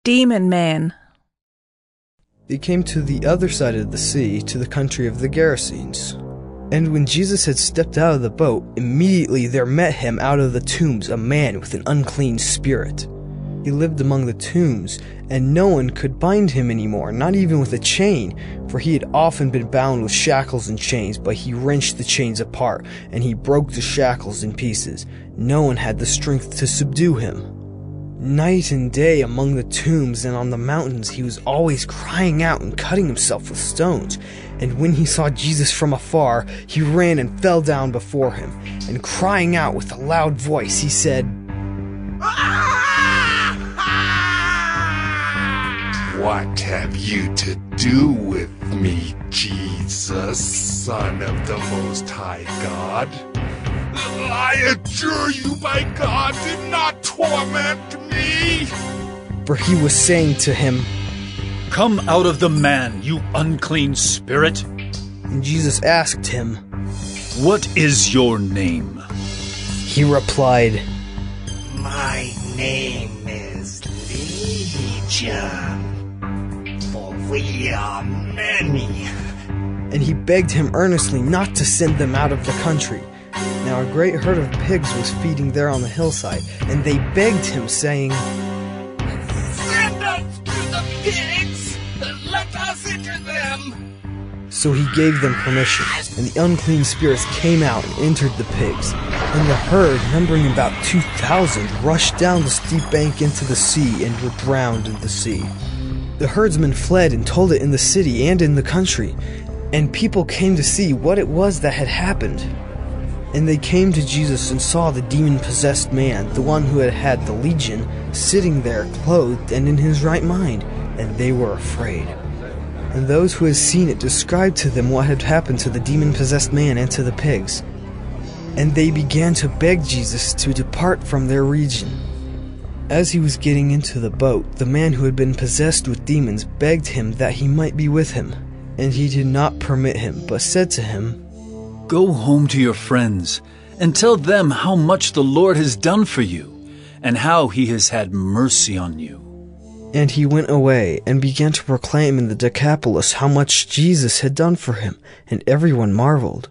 Demon Man. They came to the other side of the sea, to the country of the Gerasenes. And when Jesus had stepped out of the boat, immediately there met him out of the tombs a man with an unclean spirit. He lived among the tombs, and no one could bind him anymore, not even with a chain, for he had often been bound with shackles and chains, but he wrenched the chains apart, and he broke the shackles in pieces. No one had the strength to subdue him. Night and day among the tombs and on the mountains he was always crying out and cutting himself with stones. And when he saw Jesus from afar, he ran and fell down before him, and crying out with a loud voice, he said, "What have you to do with me, Jesus, Son of the Most High God? I adjure you by God, do not torment me!" For he was saying to him, "Come out of the man, you unclean spirit." And Jesus asked him, "What is your name?" He replied, "My name is Legion, for we are many." and he begged him earnestly not to send them out of the country. Now a great herd of pigs was feeding there on the hillside, and they begged him, saying, "Send us to the pigs, and let us enter them." So he gave them permission, and the unclean spirits came out and entered the pigs. And the herd, numbering about 2,000, rushed down the steep bank into the sea and were drowned in the sea. The herdsmen fled and told it in the city and in the country, and people came to see what it was that had happened. And they came to Jesus and saw the demon-possessed man, the one who had had the legion, sitting there clothed and in his right mind, and they were afraid. And those who had seen it described to them what had happened to the demon-possessed man and to the pigs. And they began to beg Jesus to depart from their region. As he was getting into the boat, the man who had been possessed with demons begged him that he might be with him. And he did not permit him, but said to him, "Go home to your friends, and tell them how much the Lord has done for you, and how he has had mercy on you." And he went away and began to proclaim in the Decapolis how much Jesus had done for him, and everyone marveled.